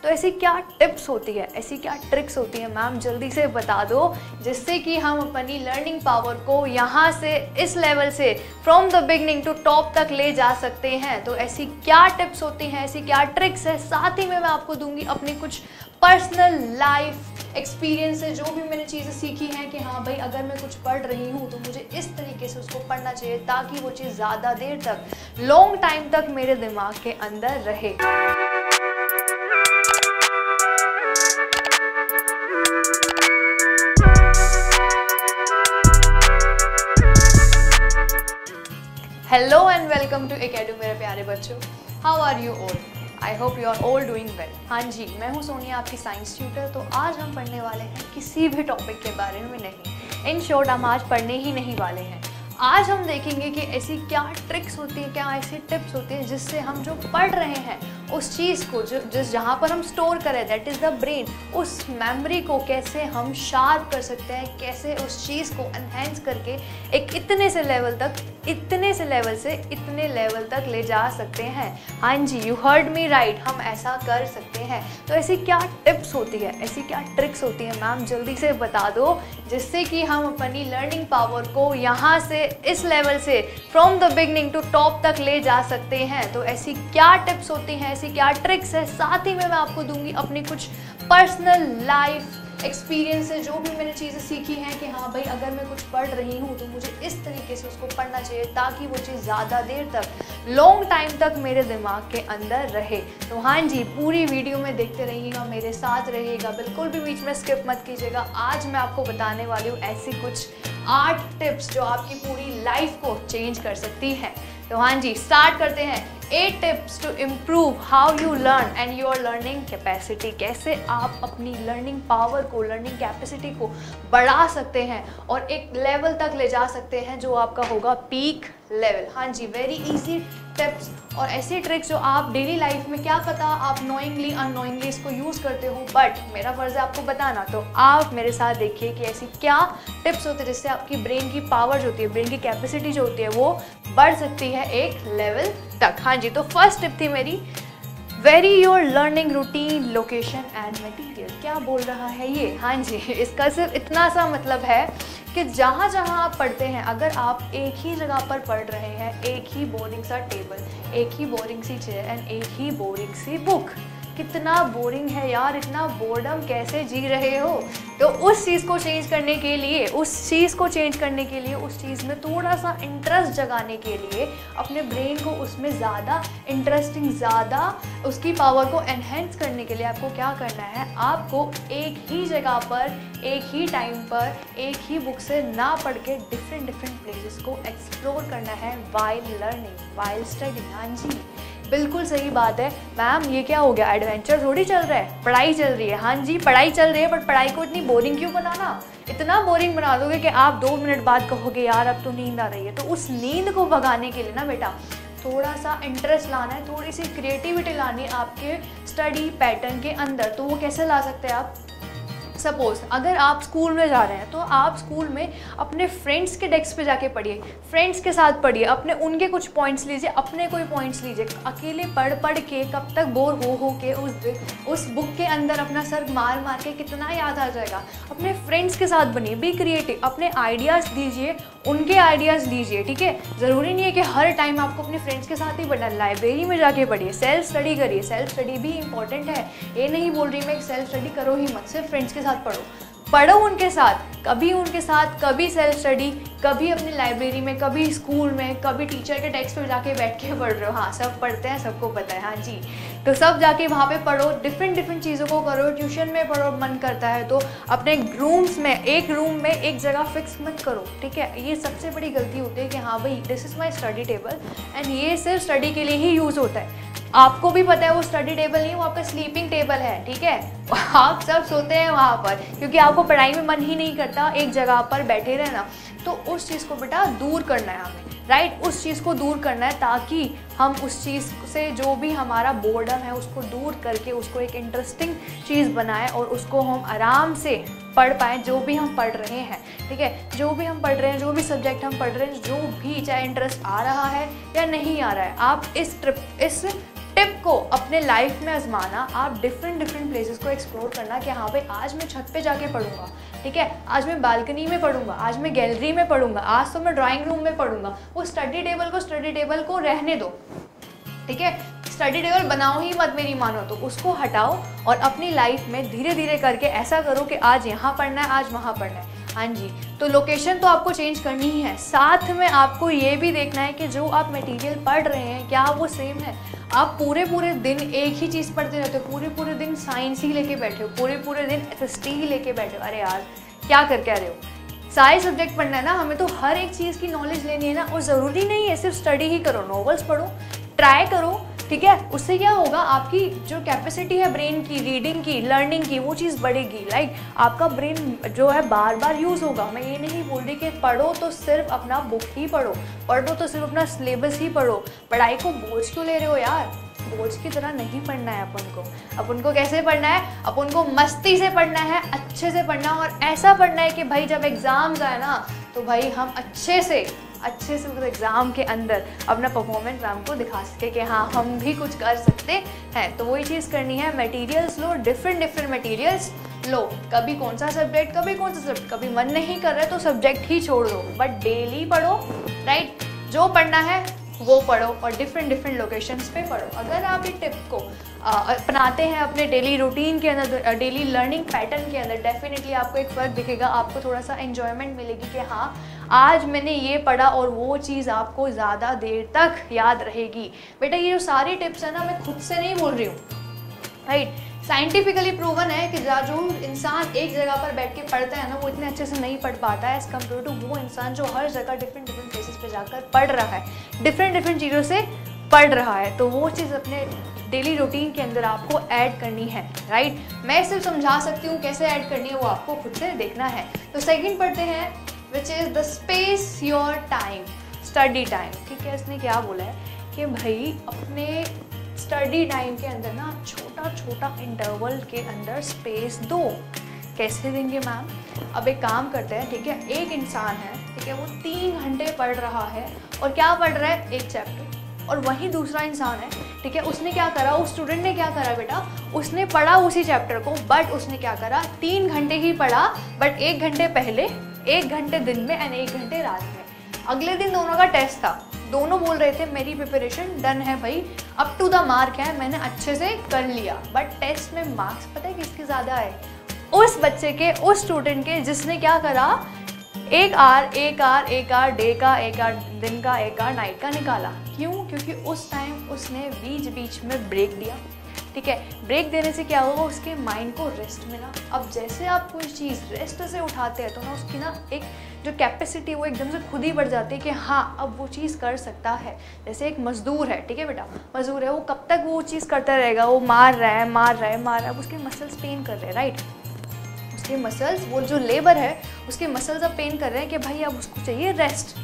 तो ऐसी क्या टिप्स होती है, ऐसी क्या ट्रिक्स होती है मैम, जल्दी से बता दो, जिससे कि हम अपनी लर्निंग पावर को यहाँ से इस लेवल से from the beginning to top तक ले जा सकते हैं। तो ऐसी क्या टिप्स होती हैं, ऐसी क्या ट्रिक्स है, साथ ही में मैं आपको दूंगी अपनी कुछ पर्सनल लाइफ एक्सपीरियंस से जो भी मैंने चीज़ें सीखी हैं कि हाँ भाई अगर मैं कुछ पढ़ रही हूँ तो मुझे इस तरीके से उसको पढ़ना चाहिए ताकि वो चीज़ ज़्यादा देर तक, लॉन्ग टाइम तक मेरे दिमाग के अंदर रहे। Hello and welcome to academy मेरे प्यारे बच्चों। How are you all? I hope you are all doing well. हाँ जी, मैं हूँ सोनिया, आपकी साइंस ट्यूटर। तो आज हम पढ़ने वाले हैं किसी भी टॉपिक के बारे में नहीं, इन शॉर्ट हम आज पढ़ने ही नहीं वाले हैं। आज हम देखेंगे कि ऐसी क्या ट्रिक्स होती है, क्या ऐसी टिप्स होती है जिससे हम जो पढ़ रहे हैं उस चीज़ को जिस जहाँ पर हम स्टोर करें, दैट इज़ द ब्रेन, उस मेमोरी को कैसे हम शार्प कर सकते हैं, कैसे उस चीज़ को एनहेंस करके एक इतने से लेवल से इतने लेवल तक ले जा सकते हैं। हाँ जी, यू हर्ड मी राइट, हम ऐसा कर सकते हैं। तो ऐसी क्या टिप्स होती है, ऐसी क्या ट्रिक्स होती है मैम, जल्दी से बता दो, जिससे कि हम अपनी लर्निंग पावर को यहाँ से इस लेवल से from the beginning to top तक ले जा सकते हैं। तो ऐसी क्या टिप्स होती हैं, ऐसी क्या ट्रिक्स है, साथ ही में मैं आपको दूंगी अपनी कुछ पर्सनल लाइफ एक्सपीरियंस से जो भी मैंने चीज़ें सीखी हैं कि हाँ भाई अगर मैं कुछ पढ़ रही हूँ तो मुझे इस तरीके से उसको पढ़ना चाहिए ताकि वो चीज़ ज़्यादा देर तक, लॉन्ग टाइम तक मेरे दिमाग के अंदर रहे। तो हाँ जी, पूरी वीडियो में देखते रहिएगा, मेरे साथ रहिएगा, बिल्कुल भी बीच में स्किप मत कीजिएगा। आज मैं आपको बताने वाली हूँ ऐसी कुछ 8 टिप्स जो आपकी पूरी लाइफ को चेंज कर सकती हैं। तो हाँ जी, स्टार्ट करते हैं। 8 tips to improve how you learn and your learning capacity. कैसे आप अपनी लर्निंग पावर को, लर्निंग कैपेसिटी को बढ़ा सकते हैं और एक लेवल तक ले जा सकते हैं जो आपका होगा पीक लेवल। हाँ जी, वेरी इजी टिप्स और ऐसी ट्रिक्स जो आप डेली लाइफ में, क्या पता आप नोइंगली अननोइंगली इसको यूज़ करते हो, बट मेरा फ़र्ज़ है आपको बताना। तो आप मेरे साथ देखिए कि ऐसी क्या टिप्स होती है जिससे आपकी ब्रेन की पावर जो होती है, ब्रेन की कैपेसिटी जो होती है वो बढ़ सकती है एक लेवल तक। हाँ जी, तो फर्स्ट टिप थी मेरी, very your learning routine, location and material. क्या बोल रहा है ये? हाँ जी, इसका सिर्फ इतना सा मतलब है कि जहाँ जहाँ आप पढ़ते हैं, अगर आप एक ही जगह पर पढ़ रहे हैं, एक ही बोरिंग सा टेबल, एक ही बोरिंग सी चेयर एंड एक ही बोरिंग सी बुक, कितना बोरिंग है यार, इतना बोर्डम कैसे जी रहे हो? तो उस चीज़ को चेंज करने के लिए, उस चीज़ में थोड़ा सा इंटरेस्ट जगाने के लिए, अपने ब्रेन को उसमें ज़्यादा इंटरेस्टिंग, ज़्यादा उसकी पावर को एनहेंस करने के लिए आपको क्या करना है, आपको एक ही जगह पर, एक ही टाइम पर, एक ही बुक से ना पढ़ के डिफरेंट प्लेसेस को एक्सप्लोर करना है वाइल लर्निंग, वाइल स्टडिंग। हाँ जी, बिल्कुल सही बात है मैम, ये क्या हो गया, एडवेंचर थोड़ी चल रहा है, पढ़ाई चल रही है। हाँ जी, पढ़ाई चल रही है, बट पढ़ाई को इतनी बोरिंग क्यों बनाना? इतना बोरिंग बना दोगे कि आप 2 मिनट बाद कहोगे यार अब तो नींद आ रही है। तो उस नींद को भगाने के लिए ना बेटा, थोड़ा सा इंटरेस्ट लाना है, थोड़ी सी क्रिएटिविटी लानी है आपके स्टडी पैटर्न के अंदर। तो वो कैसे ला सकते हैं आप? सपोज अगर आप स्कूल में जा रहे हैं तो आप स्कूल में अपने फ्रेंड्स के डेस्क पे जाके पढ़िए, फ्रेंड्स के साथ पढ़िए, अपने उनके कुछ पॉइंट्स लीजिए, अपने कोई पॉइंट्स लीजिए। अकेले पढ़ के कब तक बोर हो के उस बुक के अंदर अपना सर मार के कितना याद आ जाएगा। अपने फ्रेंड्स के साथ बनिए, बी क्रिएटिव, अपने आइडियाज़ दीजिए, उनके आइडियाज़ लीजिए। ठीक है, ज़रूरी नहीं है कि हर टाइम आपको अपने फ्रेंड्स के साथ ही पढ़ना, लाइब्रेरी में जाके पढ़िए, सेल्फ स्टडी करिए, सेल्फ स्टडी भी इंपॉर्टेंट है। ये नहीं बोल रही मैं सेल्फ स्टडी करो ही मत, सिर्फ फ्रेंड्स के साथ पढ़ो उनके साथ, कभी सेल्फ स्टडी, कभी अपनी लाइब्रेरी में, कभी स्कूल में, कभी टीचर के डेस्क पे जाके बैठ के पढ़ रहे हो। हाँ, सब पढ़ते हैं, सबको पता है। हाँ जी, तो सब जाके वहाँ पे पढ़ो, डिफरेंट चीज़ों को करो, ट्यूशन में पढ़ो, मन करता है तो अपने रूम्स में, एक रूम में एक जगह फिक्स मत करो। ठीक है, ये सबसे बड़ी गलती होती है कि हाँ भाई this is my study table and ये सिर्फ स्टडी के लिए ही यूज़ होता है। आपको भी पता है वो स्टडी टेबल नहीं है, वो आपका स्लीपिंग टेबल है। ठीक है, आप सब सोते हैं वहाँ पर क्योंकि आपको पढ़ाई में मन ही नहीं करता एक जगह पर बैठे रहना। तो उस चीज़ को बेटा दूर करना है हमें, राइट, उस चीज़ को दूर करना है ताकि हम उस चीज़ से जो भी हमारा बोर्डम है उसको दूर करके उसको एक इंटरेस्टिंग चीज़ बनाएं और उसको हम आराम से पढ़ पाएँ जो भी हम पढ़ रहे हैं। ठीक है, जो भी हम पढ़ रहे हैं, जो भी सब्जेक्ट हम पढ़ रहे हैं, जो भी चाहे इंटरेस्ट आ रहा है या नहीं आ रहा है, आप इस टिप को अपने लाइफ में आजमाना, आप डिफरेंट प्लेसेस को एक्सप्लोर करना कि हाँ भाई आज मैं छत पे जाके पढ़ूंगा, ठीक है, आज मैं बालकनी में पढ़ूंगा, आज मैं गैलरी में पढ़ूंगा, आज तो मैं ड्राइंग रूम में पढ़ूंगा। वो स्टडी टेबल को रहने दो, ठीक है, स्टडी टेबल बनाओ ही मत मेरी मानो तो, उसको हटाओ और अपनी लाइफ में धीरे धीरे करके ऐसा करो कि आज यहाँ पढ़ना है, आज वहाँ पढ़ना है। हाँ जी, तो लोकेशन तो आपको चेंज करनी ही है, साथ में आपको ये भी देखना है कि जो आप मटेरियल पढ़ रहे हैं क्या वो सेम है। आप पूरे दिन एक ही चीज़ पढ़ते रहते हो, पूरे दिन साइंस ही लेके बैठे हो, पूरे दिन एसएसटी ही लेके बैठे हो। अरे यार क्या करके आ रहे हो, सारे सब्जेक्ट पढ़ना है ना, हमें तो हर एक चीज़ की नॉलेज लेनी है ना। और ज़रूरी नहीं है सिर्फ स्टडी ही करो, नॉवेल्स पढ़ो, ट्राई करो, ठीक है। उससे क्या होगा, आपकी जो कैपेसिटी है ब्रेन की, रीडिंग की, लर्निंग की, वो चीज़ बढ़ेगी। लाइक आपका ब्रेन जो है बार बार यूज़ होगा। मैं ये नहीं बोल रही कि पढ़ो तो सिर्फ अपना बुक ही पढ़ो तो सिर्फ अपना सिलेबस ही पढ़ो। पढ़ाई को बोझ क्यों ले रहे हो यार, बोझ की तरह नहीं पढ़ना है अपन को कैसे पढ़ना है, अपन को मस्ती से पढ़ना है, अच्छे से पढ़ना है। और ऐसा पढ़ना है कि भाई जब एग्ज़ाम्स आए ना तो भाई हम अच्छे से मतलब एग्ज़ाम के अंदर अपना परफॉर्मेंस मैम को दिखा सके कि हाँ हम भी कुछ कर सकते हैं। तो वही चीज़ करनी है, मटेरियल्स लो, डिफरेंट मटेरियल्स लो। कभी कौन सा सब्जेक्ट, कभी मन नहीं कर रहा है तो सब्जेक्ट ही छोड़ दो, बट डेली पढ़ो, राइट। जो पढ़ना है वो पढ़ो और डिफरेंट लोकेशंस पे पढ़ो। अगर आप इस टिप को अपनाते हैं अपने डेली रूटीन के अंदर, डेली लर्निंग पैटर्न के अंदर, डेफिनेटली आपको एक फ़र्क दिखेगा, आपको थोड़ा सा एन्जॉयमेंट मिलेगी कि हाँ आज मैंने ये पढ़ा, और वो चीज़ आपको ज़्यादा देर तक याद रहेगी। बेटा ये जो सारी टिप्स है ना, मैं खुद से नहीं बोल रही हूँ, राइट। साइंटिफिकली प्रूवन है कि जो इंसान एक जगह पर बैठ के पढ़ता है ना, वो इतने अच्छे से नहीं पढ़ पाता है एज़ कम्पेयर टू वो इंसान जो हर जगह डिफरेंट प्लेसेस पे जाकर पढ़ रहा है, डिफरेंट चीज़ों से पढ़ रहा है। तो वो चीज़ अपने डेली रूटीन के अंदर आपको ऐड करनी है, राइट। मैं सिर्फ समझा सकती हूँ, कैसे ऐड करनी है वो आपको खुद से देखना है। तो सेकेंड पढ़ते हैं, which is the space your time, study time, ठीक है। इसने क्या बोला है कि भाई अपने स्टडी टाइम के अंदर ना छोटा इंटरवल के अंदर स्पेस दो। कैसे देंगे मैम? अब एक काम करते हैं, ठीक है। एक इंसान है, ठीक है, वो 3 घंटे पढ़ रहा है और क्या पढ़ रहा है, एक चैप्टर। और वहीं दूसरा इंसान है, ठीक है, उसने क्या करा, उस स्टूडेंट ने क्या करा बेटा, उसने पढ़ा उसी चैप्टर को, बट उसने क्या करा, 3 घंटे ही पढ़ा, बट 1 घंटे पहले, 1 घंटे दिन में एंड 1 घंटे रात में। अगले दिन दोनों का टेस्ट था, दोनों बोल रहे थे मेरी प्रिपरेशन डन है भाई, अप टू द मार्क है, मैंने अच्छे से कर लिया। बट टेस्ट में मार्क्स पता है किसके ज़्यादा आए, उस बच्चे के, उस स्टूडेंट के जिसने क्या करा, एक आर डे का, 1 आर दिन का, 1 आर नाइट का निकाला। क्यों? क्योंकि उस टाइम उसने बीच में ब्रेक दिया, ठीक है। ब्रेक देने से क्या होगा, उसके माइंड को रेस्ट मिला। अब जैसे आप कोई चीज़ रेस्ट से उठाते हैं तो ना उसकी ना एक जो कैपेसिटी वो एकदम से खुद ही बढ़ जाती है कि हाँ अब वो चीज़ कर सकता है। जैसे एक मजदूर है, ठीक है बेटा, मजदूर है, वो कब तक वो चीज़ करता रहेगा, वो मार रहा है, अब उसके मसल्स पेन कर रहे हैं, राइट। उसके मसल्स, वो जो लेबर है उसके मसल्स अब पेन कर रहे हैं कि भाई अब उसको चाहिए रेस्ट।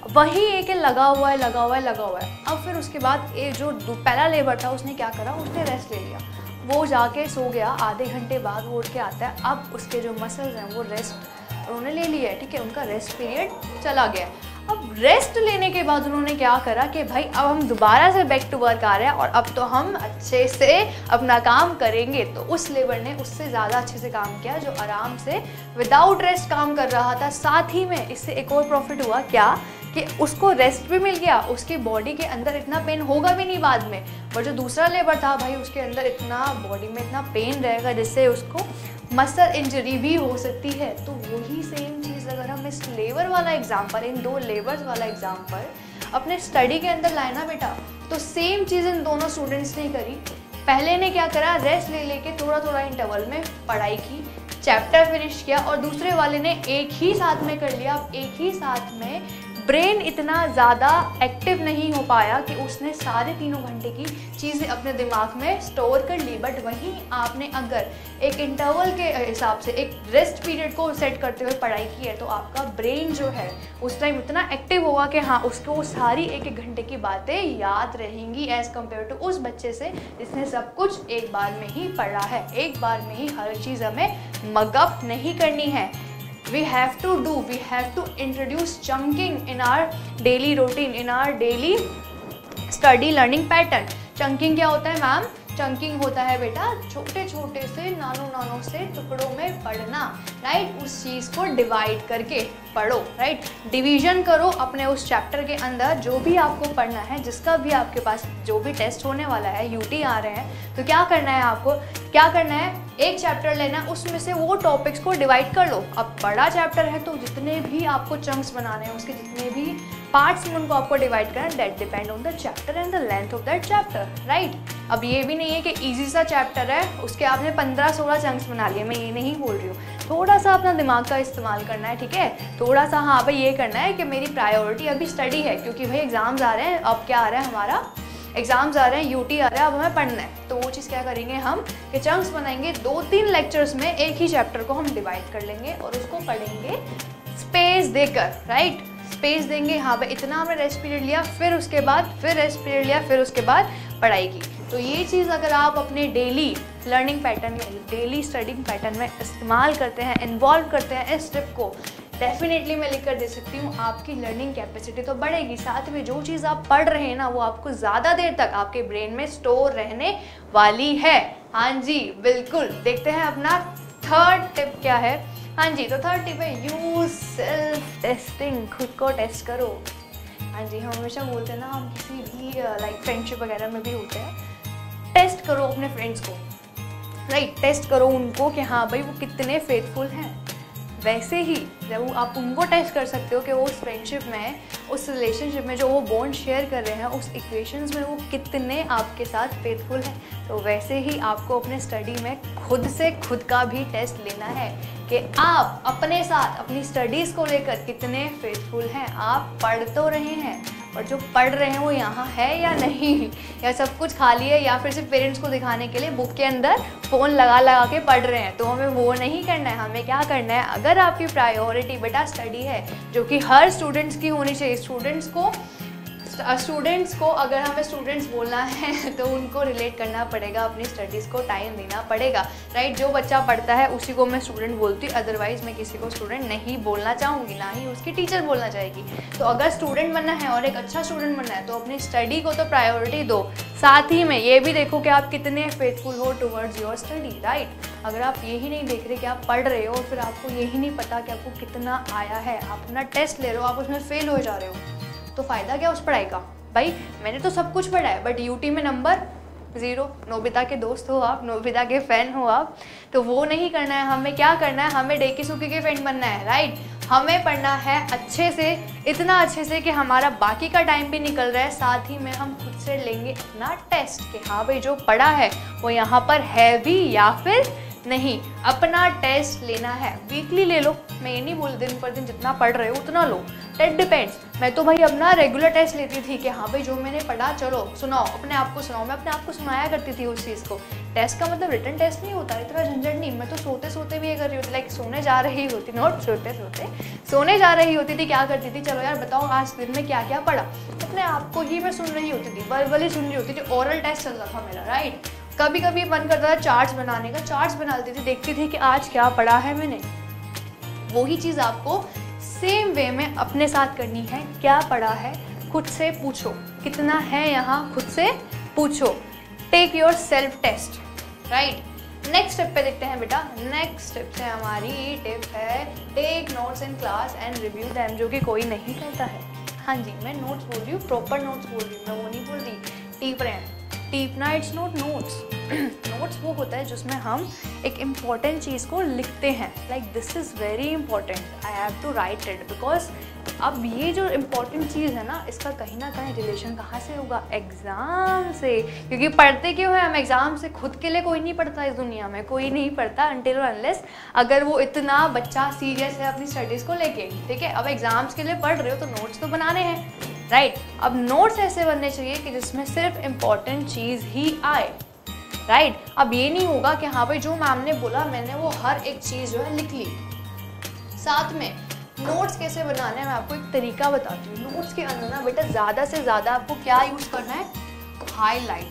वही एक लगा हुआ है। अब फिर उसके बाद ये जो पहला लेबर था उसने क्या करा, उसने रेस्ट ले लिया, वो जाके सो गया। आधे घंटे बाद वो उठ के आता है, अब उसके जो मसल्स हैं वो रेस्ट उन्होंने ले लिया है, ठीक है, उनका रेस्ट पीरियड चला गया। अब रेस्ट लेने के बाद उन्होंने क्या करा कि भाई अब हम दोबारा से बैक टू वर्क आ रहे हैं और अब तो हम अच्छे से अपना काम करेंगे। तो उस लेबर ने उससे ज़्यादा अच्छे से काम किया जो आराम से विदाउट रेस्ट काम कर रहा था। साथ ही में इससे एक और प्रॉफिट हुआ क्या कि उसको रेस्ट भी मिल गया, उसकी बॉडी के अंदर इतना पेन होगा भी नहीं बाद में। और जो दूसरा लेबर था भाई उसके अंदर इतना बॉडी में इतना पेन रहेगा जिससे उसको मसल इंजरी भी हो सकती है। तो वही सेम चीज़ अगर हम इस लेबर वाला एग्जाम्पल, इन 2 लेबर्स वाला एग्जाम्पल अपने स्टडी के अंदर लाए ना बेटा, तो सेम चीज़ इन दोनों स्टूडेंट्स ने करी। पहले ने क्या करा, रेस्ट ले लेके थोड़ा इंटरवल में पढ़ाई की, चैप्टर फिनिश किया, और दूसरे वाले ने एक ही साथ में कर लिया। अब एक ही साथ में ब्रेन इतना ज़्यादा एक्टिव नहीं हो पाया कि उसने सारे 3 घंटे की चीज़ें अपने दिमाग में स्टोर कर ली। बट वहीं आपने अगर एक इंटरवल के हिसाब से एक रेस्ट पीरियड को सेट करते हुए पढ़ाई की है तो आपका ब्रेन जो है उस टाइम इतना एक्टिव होगा कि हाँ उसको सारी 1-1 घंटे की बातें याद रहेंगी एज़ कम्पेयर टू उस बच्चे से जिसने सब कुछ एक बार में ही पढ़ा है। एक बार में ही हर चीज़ हमें मगअप नहीं करनी है। We have to introduce chunking in our daily routine, in our daily study learning pattern। Chunking क्या होता है मैम? चंकिंग होता है बेटा छोटे छोटे से नानो से टुकड़ों में पढ़ना, राइट। उस चीज़ को डिवाइड करके पढ़ो, राइट। डिवीजन करो अपने उस चैप्टर के अंदर जो भी आपको पढ़ना है, जिसका भी आपके पास जो भी टेस्ट होने वाला है, यूटी आ रहे हैं, तो क्या करना है आपको? क्या करना है? एक चैप्टर लेना, उसमें से वो टॉपिक्स को डिवाइड कर लो। अब बड़ा चैप्टर है तो जितने भी आपको चंक्स बनाने हैं, उसके जितने भी पार्ट्स में उनको आपको डिवाइड करना है, that depend on the chapter and the length of that chapter, right. अब ये भी नहीं है कि इजी सा चैप्टर है उसके आपने 15-16 चंक्स बना लिए, मैं ये नहीं बोल रही हूँ। थोड़ा सा अपना दिमाग का इस्तेमाल करना है, ठीक है। थोड़ा सा हाँ भाई ये करना है कि मेरी प्रायोरिटी अभी स्टडी है, क्योंकि भाई एग्जाम्स आ रहे हैं। अब क्या आ रहा है हमारा? एग्जाम्स आ रहे हैं, यूटी आ रहा है, अब हमें पढ़ना है। तो वो चीज़ क्या करेंगे हम कि चंक्स बनाएंगे, 2-3 लेक्चर्स में एक ही चैप्टर को हम डिवाइड कर लेंगे और उसको पढ़ेंगे स्पेस देकर, राइट। स्पेस देंगे, हाँ भाई इतना हमने रेस्ट पीरियड लिया, फिर उसके बाद फिर रेस्ट पीरियड लिया, फिर उसके बाद पढ़ाई की। तो ये चीज़ अगर आप अपने डेली लर्निंग पैटर्न में, डेली स्टडिंग पैटर्न में इस्तेमाल करते हैं, इन्वॉल्व करते हैं इस टिप को, डेफिनेटली मैं लिख कर दे सकती हूँ आपकी लर्निंग कैपेसिटी तो बढ़ेगी। साथ में जो चीज़ आप पढ़ रहे हैं ना, वो आपको ज़्यादा देर तक आपके ब्रेन में स्टोर रहने वाली है। हाँ जी बिल्कुल। देखते हैं अपना थर्ड टिप क्या है। हाँ जी, तो थर्ड टिप है यूज सेल्फ टेस्टिंग, खुद को टेस्ट करो। हाँ जी, हम हमेशा बोलते हैं ना, हम किसी भी लाइक फ्रेंडशिप वगैरह में भी होते हैं, टेस्ट करो अपने फ्रेंड्स को, राइट। टेस्ट करो उनको कि हाँ भाई वो कितने फेथफुल हैं। वैसे ही जब आप उनको टेस्ट कर सकते हो कि वो उस फ्रेंडशिप में, उस रिलेशनशिप में जो वो बॉन्ड शेयर कर रहे हैं, उस इक्वेशंस में वो कितने आपके साथ फेथफुल हैं, तो वैसे ही आपको अपने स्टडी में खुद से खुद का भी टेस्ट लेना है कि आप अपने साथ अपनी स्टडीज़ को लेकर कितने फेथफुल हैं। आप पढ़ तो रहे हैं, और जो पढ़ रहे हैं वो यहाँ है या नहीं, या सब कुछ खाली है, या फिर सिर्फ पेरेंट्स को दिखाने के लिए बुक के अंदर फ़ोन लगा लगा के पढ़ रहे हैं। तो हमें वो नहीं करना है। हमें क्या करना है? अगर आपकी प्रायोरिटी बेटा स्टडी है, जो कि हर स्टूडेंट्स की होनी चाहिए, स्टूडेंट्स को अगर हमें स्टूडेंट्स बोलना है तो उनको रिलेट करना पड़ेगा, अपनी स्टडीज़ को टाइम देना पड़ेगा, राइट। जो बच्चा पढ़ता है उसी को मैं स्टूडेंट बोलती हूँ, अदरवाइज़ मैं किसी को स्टूडेंट नहीं बोलना चाहूँगी, ना ही उसकी टीचर बोलना चाहेगी। तो अगर स्टूडेंट बनना है और एक अच्छा स्टूडेंट बनना है तो अपनी स्टडी को तो प्रायोरिटी दो, साथ ही में ये भी देखो कि आप कितने फेथफुल हो टुवर्ड्स योर स्टडी, राइट। अगर आप यही नहीं देख रहे कि आप पढ़ रहे हो और फिर आपको यही नहीं पता कि आपको कितना आया है, आप अपना टेस्ट ले रहे हो, आप उसमें फेल हो जा रहे हो, तो फ़ायदा क्या उस पढ़ाई का? भाई मैंने तो सब कुछ पढ़ा है बट यूटी में नंबर 0। नोबिता के दोस्त हो आप, नोबिता के फ़ैन हो आप, तो वो नहीं करना है। हमें क्या करना है? हमें डेकी सुकी के फ्रेंड बनना है, राइट। हमें पढ़ना है अच्छे से, इतना अच्छे से कि हमारा बाकी का टाइम भी निकल रहा है, साथ ही में हम खुद से लेंगे अपना टेस्ट कि हाँ भाई जो पढ़ा है वो यहाँ पर है भी या फिर नहीं। अपना टेस्ट लेना है, वीकली ले लो, मैं ये नहीं बोल दिन पर दिन जितना पढ़ रहे हो उतना लो, दैट डिपेंड्स। मैं तो भाई अपना रेगुलर टेस्ट लेती थी कि हाँ भाई जो मैंने पढ़ा चलो सुनाओ, अपने आप को सुनाओ। मैं अपने आप को सुनाया करती थी उस चीज़ को। टेस्ट का मतलब रिटन टेस्ट नहीं होता, इतना झंझट नहीं। मैं तो सोते सोते भी ये कर रही होती, लाइक सोने जा रही होती, नॉट सोते सोते, सोने जा रही होती थी। क्या करती थी? चलो यार बताओ आज दिन में क्या क्या पढ़ा, अपने आप को ही मैं सुन रही होती थी, वर्बली सुन रही होती थी। ओरल टेस्ट चल रहा था मेरा, राइट। कभी कभी मन करता था चार्ट्स बनाने का, चार्ट्स बना लेती थी, देखती थी कि आज क्या पढ़ा है मैंने। वही चीज़ आपको सेम वे में अपने साथ करनी है। क्या पढ़ा है खुद से पूछो, कितना है यहाँ खुद से पूछो। Take your self test, right. Next step पे देखते हैं बेटा। नेक्स्ट स्टेप से हमारी टिप है take notes in class and review them, जो कि कोई नहीं करता है। हाँ जी, मैं नोट्स बोल रही हूँ, प्रॉपर नोट्स बोल रही हूँ, मैं वो नहीं बोल रही टीप रहे हैं। टीपना इट्स नॉट नोट्स। नोट्स वो होता है जिसमें हम एक इम्पॉर्टेंट चीज़ को लिखते हैं, like this is very important, I have to write it, because अब ये जो इम्पॉर्टेंट चीज़ है ना, इसका कहीं ना कहीं रिलेशन कहाँ से होगा? एग्ज़ाम से। क्योंकि पढ़ते क्यों है हम एग्ज़ाम से? खुद के लिए कोई नहीं पढ़ता इस दुनिया में, कोई नहीं पढ़ता अनटिल और अनलेस अगर वो इतना बच्चा सीरियस है अपनी स्टडीज़ को लेके, ठीक है। अब एग्ज़ाम्स के लिए पढ़ रहे हो तो नोट्स तो बनाने हैं, राइट। अब नोट्स ऐसे बनने चाहिए कि जिसमें सिर्फ इम्पॉर्टेंट चीज़ ही आए, राइट। अब ये नहीं होगा कि हाँ भाई जो मैम ने बोला मैंने वो हर एक चीज़ जो है लिख ली। साथ में नोट्स कैसे बनाना है मैं आपको एक तरीका बताती हूँ। नोट्स के अंदर ना बेटा ज़्यादा से ज़्यादा आपको क्या यूज़ करना है? हाईलाइट।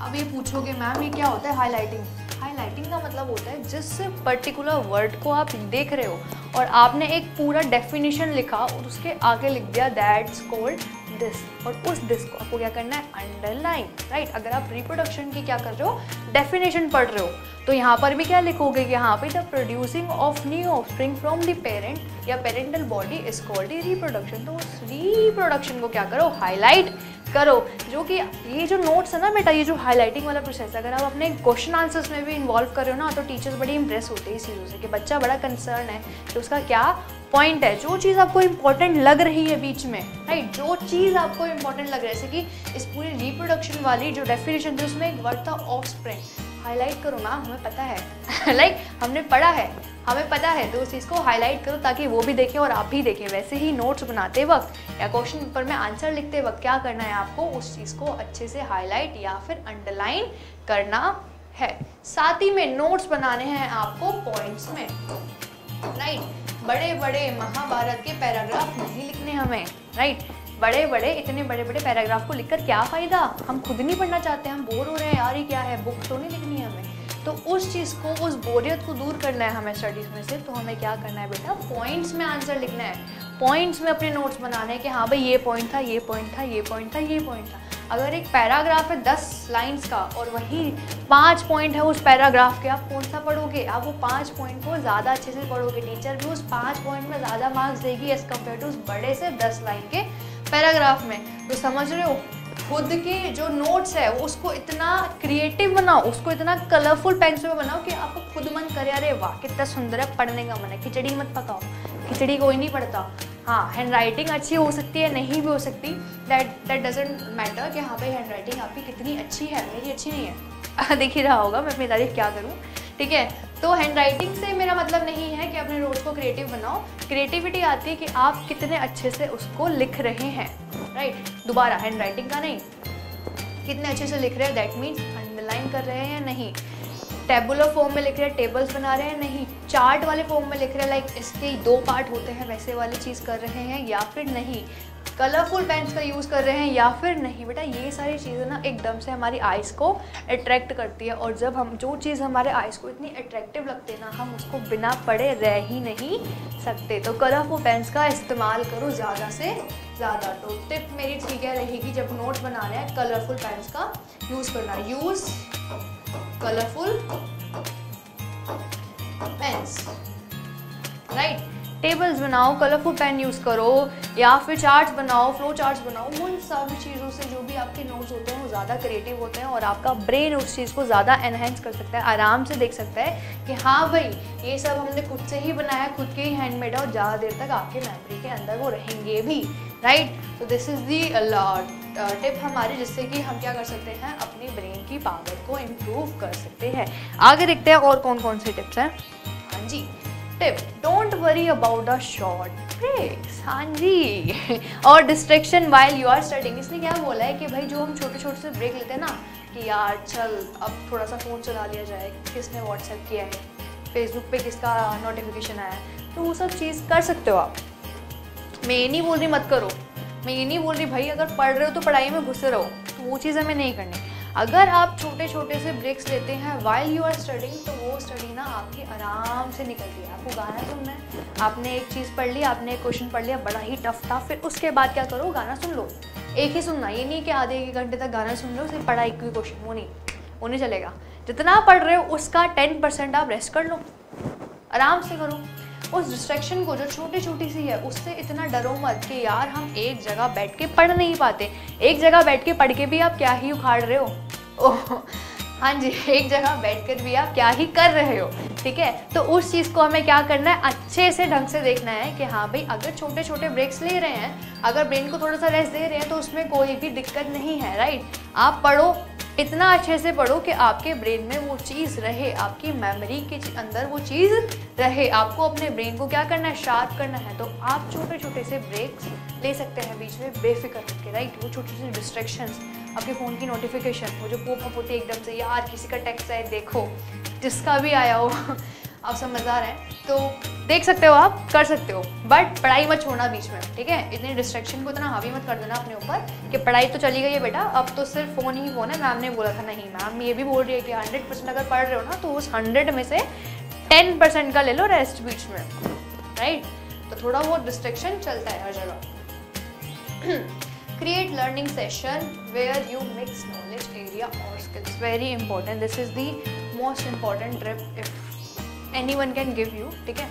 अब ये पूछोगे मैम ये क्या होता है हाईलाइटिंग? हाईलाइटिंग का मतलब होता है जिस पर्टिकुलर वर्ड को आप देख रहे हो और आपने एक पूरा डेफिनेशन लिखा और उसके आगे लिख दिया दैट्स कॉल्ड दिस, और उस दिस को आपको क्या करना है, अंडरलाइन, राइट। अगर आप रिप्रोडक्शन की क्या कर रहे हो, डेफिनेशन पढ़ रहे हो, तो यहाँ पर भी क्या लिखोगे कि यहाँ पे the producing of new offspring from the parent या parental body is called reproduction. तो उस रिप्रोडक्शन को क्या करो, हाईलाइट करो। जो कि ये जो नोट्स है ना बेटा, ये जो हाईलाइटिंग वाला प्रोसेस, अगर आप अपने क्वेश्चन आंसर्स में भी इन्वॉल्व कर रहे हो ना, तो टीचर्स बड़ी इंप्रेस होते हैं इस चीज़ों से कि बच्चा बड़ा कंसर्न है कि उसका क्या पॉइंट है, जो चीज़ आपको इंपॉर्टेंट लग रही है बीच में, राइट, जो चीज़ आपको इंपॉर्टेंट लग रहा है, जैसे कि इस पूरी रिप्रोडक्शन वाली जो डेफिनेशन थी उसमें एक वर्ड था ऑफस्प्रिंग, हाईलाइट करो ना, हमें पता है लाइक हमने पढ़ा है, हमें पता है, तो उस चीज़ को हाईलाइट करो ताकि वो भी देखें और आप भी देखें। वैसे ही नोट्स बनाते वक्त या क्वेश्चन पेपर में आंसर लिखते वक्त क्या करना है, आपको उस चीज़ को अच्छे से हाईलाइट या फिर अंडरलाइन करना है। साथ ही में नोट्स बनाने हैं आपको पॉइंट्स में, राइट। बड़े बड़े महाभारत के पैराग्राफ नहीं लिखने हमें, राइट। बड़े बड़े इतने बड़े बड़े पैराग्राफ को लिखकर क्या फ़ायदा, हम खुद नहीं पढ़ना चाहते, हम बोर हो रहे हैं यार, ये क्या है, बुक तो नहीं लिखनी है हमें। तो उस चीज़ को, उस बोरियत को दूर करना है हमें स्टडीज़ में से, तो हमें क्या करना है बेटा, पॉइंट्स में आंसर लिखना है, पॉइंट्स में अपने नोट्स बनाने हैं कि हाँ भाई ये पॉइंट था, ये पॉइंट था, ये पॉइंट था, ये पॉइंट था। अगर एक पैराग्राफ है 10 लाइंस का और वही 5 पॉइंट है उस पैराग्राफ के, आप कौन सा पढ़ोगे, आप वो 5 पॉइंट को ज़्यादा अच्छे से पढ़ोगे। टीचर भी उस 5 पॉइंट में ज़्यादा मार्क्स देगी एज़ कम्पेयर टू उस बड़े से 10 लाइन के पैराग्राफ में। तो समझ रहे हो, खुद के जो नोट्स है उसको इतना क्रिएटिव बनाओ, उसको इतना कलरफुल पेंसिल में बनाओ कि आपको खुद मन करे अरे वाह कितना सुंदर है, पढ़ने का मन है। खिचड़ी मत पकाओ, खिचड़ी कोई नहीं पढ़ता। हाँ, हैंड राइटिंग अच्छी हो सकती है, नहीं भी हो सकती, दैट डजेंट मैटर कि हाँ भाई हैंड राइटिंग आपकी कितनी अच्छी है, मेरी अच्छी नहीं है देख ही रहा होगा मैं अपनी तारीफ क्या करूँ, ठीक है। तो हैंड राइटिंग से मेरा मतलब नहीं है कि अपने नोट्स को क्रिएटिव बनाओ, क्रिएटिविटी आती है कि आप कितने अच्छे से उसको लिख रहे हैं, राइट। दोबारा हैंड राइटिंग का नहीं, कितने अच्छे से लिख रहे हैं, दैट मीन्स अंडरलाइन कर रहे हैं या नहीं, टेबुलर फॉर्म में लिख रहे हैं, टेबल्स बना रहे हैं नहीं, चार्ट वाले फॉर्म में लिख रहे हैं, लाइक इसके 2 पार्ट होते हैं वैसे वाली चीज़ कर रहे हैं या फिर नहीं, कलरफुल पेन्स का यूज़ कर रहे हैं या फिर नहीं। बेटा ये सारी चीज़ें ना एकदम से हमारी आइज़ को अट्रैक्ट करती है, और जब हम जो चीज़ हमारे आइज़ को इतनी अट्रैक्टिव लगती है ना, हम उसको बिना पढ़े रह ही नहीं सकते। तो कलरफुल पेन्स का इस्तेमाल करो ज़्यादा से ज़्यादा। तो टिप मेरी ठीक है रहेगी, जब नोट्स बनाने हैं कलरफुल पेन्स का यूज़ करना, use colourful pens, right. Tables बनाओ, कलरफुल पेन यूज़ करो, या फिर चार्ट्स बनाओ, फ्लो चार्ट्स बनाओ। उन सब चीज़ों से जो भी आपके नोट्स होते हैं वो ज़्यादा क्रिएटिव होते हैं और आपका ब्रेन उस चीज़ को ज़्यादा एनहेंस कर सकता है, आराम से देख सकता है कि हाँ भाई ये सब हमने खुद से ही बनाया, खुद के ही हैंडमेड है और ज़्यादा देर तक आपके मेमोरी के अंदर वो रहेंगे भी, राइट। तो दिस इज़ दी टिप हमारी, जिससे कि हम क्या कर सकते हैं, अपनी ब्रेन की पावर को इम्प्रूव कर सकते हैं। आगे देखते हैं और कौन कौन से टिप्स हैं। हाँ जी, tip, don't worry about the short breaks. हाँ जी, और distraction while you are studying. इसने क्या बोला है कि भाई जो हम छोटे छोटे से ब्रेक लेते हैं ना, कि यार चल अब थोड़ा सा फ़ोन चला लिया जाए, किसने व्हाट्सएप किया है, फेसबुक पे किसका नोटिफिकेशन आया है, तो वो सब चीज़ कर सकते हो आप। मैं ये नहीं बोल रही मत करो, मैं ये नहीं बोल रही भाई अगर पढ़ रहे हो तो पढ़ाई में घुसे रहो, तो वो चीज़ हमें नहीं करनी। अगर आप छोटे छोटे से ब्रेक्स लेते हैं वाइल यू आर स्टडिंग, तो वो स्टडी ना आपकी आराम से निकलती है। आपको गाना सुनना है, आपने एक चीज़ पढ़ ली, आपने एक क्वेश्चन पढ़ लिया, बड़ा ही टफ था, फिर उसके बाद क्या करो, गाना सुन लो। एक ही सुनना, ये नहीं कि आधे 1 घंटे तक गाना सुन लो सिर्फ पढ़ाई की क्वेश्चन, वो नहीं चलेगा। जितना पढ़ रहे हो उसका 10% आप रेस्ट कर लो, आराम से करो। उस डिस्ट्रैक्शन को जो छोटी छोटी सी है उससे इतना डरो मत कि यार हम एक जगह बैठ के पढ़ नहीं पाते। एक जगह बैठ के पढ़ के भी आप क्या ही उखाड़ रहे हो, ओह हाँ जी, एक जगह बैठकर भी आप क्या ही कर रहे हो, ठीक है। तो उस चीज़ को हमें क्या करना है, अच्छे से ढंग से देखना है कि हाँ भाई अगर छोटे छोटे ब्रेक्स ले रहे हैं, अगर ब्रेन को थोड़ा सा रेस्ट दे रहे हैं, तो उसमें कोई भी दिक्कत नहीं है, राइट। आप पढ़ो, इतना अच्छे से पढ़ो कि आपके ब्रेन में वो चीज़ रहे, आपकी मेमोरी के अंदर वो चीज़ रहे। आपको अपने ब्रेन को क्या करना है, शार्प करना है। तो आप छोटे छोटे से ब्रेक्स ले सकते हैं बीच में बेफिक्र होकर, राइट। वो छोटे छोटे डिस्ट्रैक्शंस, आपके फ़ोन की नोटिफिकेशन, वो जो पॉपअप होती है एकदम से, यार किसी का टेक्स्ट है देखो, जिसका भी आया हो आप समझदार हैं तो देख सकते हो, आप कर सकते हो, बट पढ़ाई मत छोड़ना बीच में, ठीक है। इतने डिस्ट्रैक्शन को इतना हावी मत कर देना अपने ऊपर कि पढ़ाई तो चली गई है बेटा, अब तो सिर्फ फ़ोन ही फ़ोन है। मैम ने बोला था, नहीं, मैम ये भी बोल रही है कि 100% अगर पढ़ रहे हो ना, तो उस 100 में से 10% का ले लो रेस्ट बीच में, राइट। तो थोड़ा बहुत डिस्ट्रैक्शन चलता है हर जगह। create learning session where you mix knowledge area or skills. Very important, this is the most important tip if anyone can give you, ठीक है।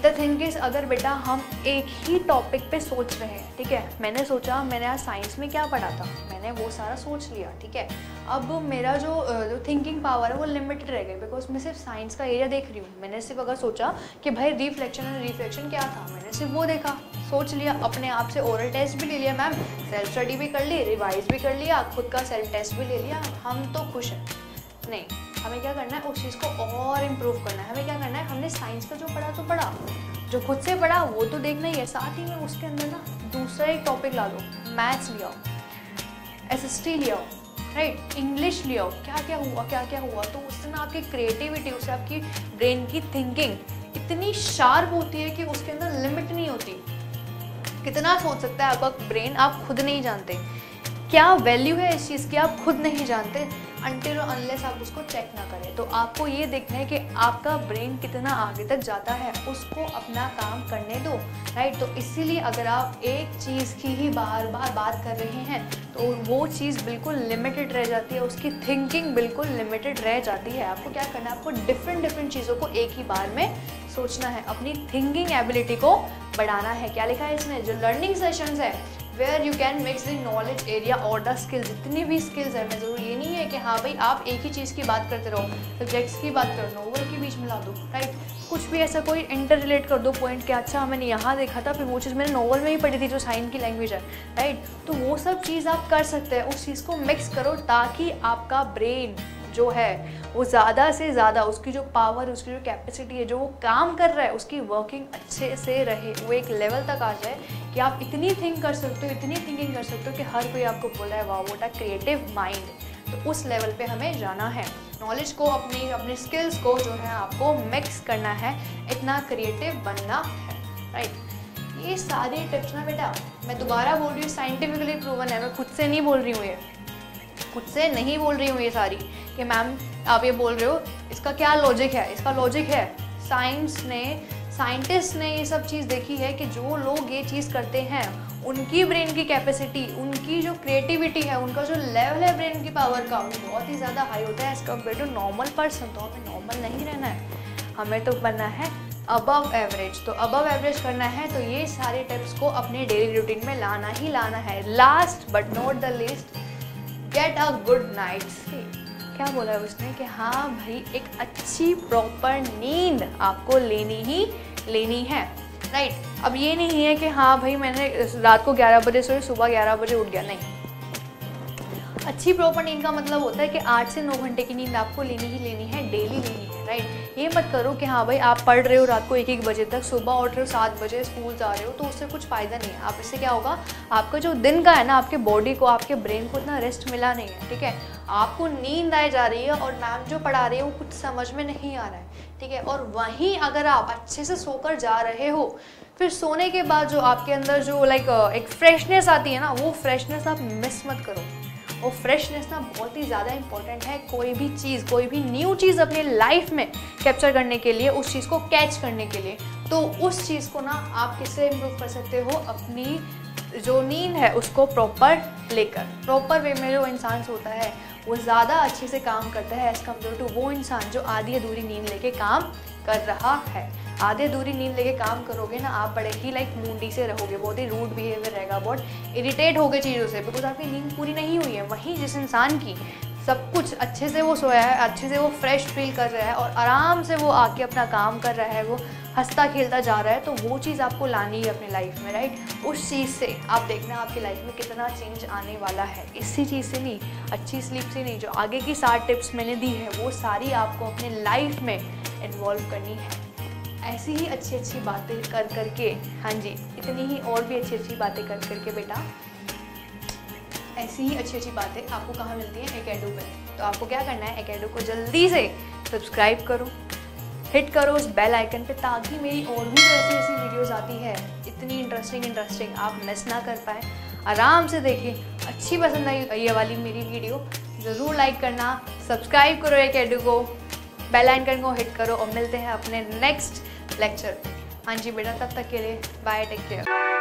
द थिंग इज, अगर बेटा हम एक ही टॉपिक पे सोच रहे हैं, ठीक है, मैंने सोचा मैंने आज साइंस में क्या पढ़ा था, मैंने वो सारा सोच लिया, ठीक है, अब मेरा जो थिंकिंग पावर है वो लिमिटेड रह गई, बिकॉज मैं सिर्फ साइंस का एरिया देख रही हूँ। मैंने सिर्फ अगर सोचा कि भाई रिफ्लेक्शन एंड रिफ्लेक्शन क्या था, मैंने सिर्फ वो देखा, सोच लिया, अपने आप से ओरल टेस्ट भी ले लिया मैम, सेल्फ स्टडी भी कर ली, रिवाइज भी कर लिया, खुद का सेल्फ टेस्ट भी ले लिया, हम तो खुश हैं। नहीं, हमें क्या करना है, उस चीज़ को और इम्प्रूव करना है। हमें क्या करना है, हमने साइंस का जो पढ़ा तो पढ़ा, जो खुद से पढ़ा वो तो देखना ही है, साथ ही में उसके अंदर ना दूसरा एक टॉपिक ला लो, मैथ्स ले आओ, एसएसटी ले आओ, राइट, इंग्लिश ले आओ, क्या क्या हुआ, तो उससे ना आपकी क्रिएटिविटी, उससे आपकी ब्रेन की थिंकिंग इतनी शार्प होती है कि उसके अंदर लिमिट नहीं होती। कितना सोच सकता है आपका ब्रेन, आप खुद नहीं जानते। क्या वैल्यू है इस चीज़ की, आप खुद नहीं जानते अनटिल और अनलेस आप उसको चेक ना करें। तो आपको ये देखना है कि आपका ब्रेन कितना आगे तक जाता है, उसको अपना काम करने दो, राइट। तो इसीलिए अगर आप एक चीज़ की ही बार बार बात कर रहे हैं तो वो चीज़ बिल्कुल लिमिटेड रह जाती है, उसकी थिंकिंग बिल्कुल लिमिटेड रह जाती है। आपको क्या करना है, आपको डिफरेंट चीज़ों को एक ही बार में सोचना है, अपनी थिंकिंग एबिलिटी को बढ़ाना है। क्या लिखा है इसमें, जो लर्निंग सेशंस है where you can mix the knowledge area और द स्किल्स, जितनी भी स्किल्स है, मैं ज़रूर ये नहीं है कि हाँ भाई आप एक ही चीज़ की बात करते रहो, सब्जेक्ट्स की बात करो, नॉवल के बीच में ला दो, राइट, कुछ भी ऐसा कोई इंटर रिलेट कर दो पॉइंट कि अच्छा मैंने यहाँ देखा था, फिर वो चीज़ मैंने नॉवल में ही पढ़ी थी जो साइंस की लैंग्वेज है, राइट। तो वो सब चीज़ आप कर सकते हैं, उस चीज़ को मिक्स करो ताकि आपका ब्रेन जो है वो ज़्यादा से ज़्यादा, उसकी जो पावर, उसकी जो कैपेसिटी है, जो वो काम कर रहा है, उसकी वर्किंग अच्छे से रहे, वो एक लेवल तक आ जाए कि आप इतनी थिंक कर सकते हो, इतनी थिंकिंग कर सकते हो कि हर कोई आपको बोला है वाह व्हाट अ क्रिएटिव माइंड। तो उस लेवल पे हमें जाना है, नॉलेज को अपनी स्किल्स को जो है आपको मिक्स करना है, इतना क्रिएटिव बनना है, राइट। ये सारी टिप्स ना बेटा, मैं दोबारा बोल रही हूँ, साइंटिफिकली प्रूवन है, मैं खुद से नहीं बोल रही हूँ, ये खुद से नहीं बोल रही हूँ ये सारी कि मैम आप ये बोल रहे हो, इसका क्या लॉजिक है, इसका लॉजिक है साइंटिस्ट ने ये सब चीज़ देखी है कि जो लोग ये चीज़ करते हैं उनकी ब्रेन की कैपेसिटी, उनकी जो क्रिएटिविटी है, उनका जो लेवल है ब्रेन की पावर का, वो बहुत ही ज़्यादा हाई होता है as compare to normal person. तो हमें नॉर्मल नहीं रहना है, हमें तो बनना है अबव एवरेज। तो अबव एवरेज करना है तो ये सारे टिप्स को अपने डेली रूटीन में लाना ही लाना है। Last but not the least, get a good night sleep. क्या बोला है उसने कि हाँ भाई एक अच्छी प्रॉपर नींद आपको लेनी है, राइट। अब ये नहीं है कि हाँ भाई मैंने रात को 11 बजे सोई, सुबह 11 बजे उठ गया, नहीं। अच्छी प्रॉपर नींद का मतलब होता है कि 8 से 9 घंटे की नींद आपको लेनी है, डेली लेनी है, राइट। ये मत करो कि हाँ भाई आप पढ़ रहे हो रात को 1-1 बजे तक, सुबह उठ रहे हो 7 बजे, स्कूल जा रहे हो, तो उससे कुछ फ़ायदा नहीं है। आप इससे क्या होगा, आपका जो दिन का है ना, आपके बॉडी को, आपके ब्रेन को इतना रेस्ट मिला नहीं है, ठीक है। आपको नींद आए जा रही है और मैम जो पढ़ा रही है वो कुछ समझ में नहीं आ रहा है, ठीक है। और वहीं अगर आप अच्छे से सोकर जा रहे हो, फिर सोने के बाद जो आपके अंदर जो एक फ्रेशनेस आती है ना, वो फ्रेशनेस आप मिस मत करो। वो फ्रेशनेस ना बहुत ही ज़्यादा इंपॉर्टेंट है। कोई भी चीज़, कोई भी न्यू चीज़ अपने लाइफ में कैप्चर करने के लिए, उस चीज़ को कैच करने के लिए, तो उस चीज़ को ना आप किससे इम्प्रूव कर सकते हो, अपनी जो नींद है उसको प्रॉपर लेकर। प्रॉपर वे में जो इंसान सोता है वो ज़्यादा अच्छे से काम करता है एज़ कम्पेयर टू वो इंसान जो आधी अधूरी नींद लेके काम कर रहा है। आधे अधूरी नींद लेके काम करोगे ना, आप बड़े ही मूडी से रहोगे, बहुत ही रूड बिहेवियर रहेगा, बहुत इरिटेट होगे चीज़ों से, बिकॉज आपकी नींद पूरी नहीं हुई है। वहीं जिस इंसान की सब कुछ अच्छे से वो सोया है, अच्छे से वो फ्रेश फील कर रहा है और आराम से वो आके अपना काम कर रहा है, वो हंसता खेलता जा रहा है, तो वो चीज़ आपको लानी है अपनी लाइफ में, राइट। उस चीज़ से आप देखना आपकी लाइफ में कितना चेंज आने वाला है। इसी चीज़ से नहीं, अच्छी स्लीप से नहीं, जो आगे की 7 टिप्स मैंने दी है वो सारी आपको अपने लाइफ में इन्वॉल्व करनी है। ऐसी ही अच्छी बातें कर करके, हाँ जी, इतनी ही और भी अच्छी बातें कर करके बेटा, ऐसी ही अच्छी बातें आपको कहाँ मिलती हैं, एकेडू में। तो आपको क्या करना है, एकेडू को जल्दी से सब्सक्राइब करो, हिट करो उस बेल आइकन पे, ताकि मेरी और भी ऐसी वीडियोस आती है इतनी इंटरेस्टिंग आप मिस ना कर पाए। आराम से देखिए, अच्छी पसंद आई ये वाली मेरी वीडियो, ज़रूर लाइक करना, सब्सक्राइब करो एकेडू को, बेल आइकन को हिट करो और मिलते हैं अपने नेक्स्ट लेक्चर पे। हाँ जी बेटा, तब तक के लिए बाय, टेक केयर।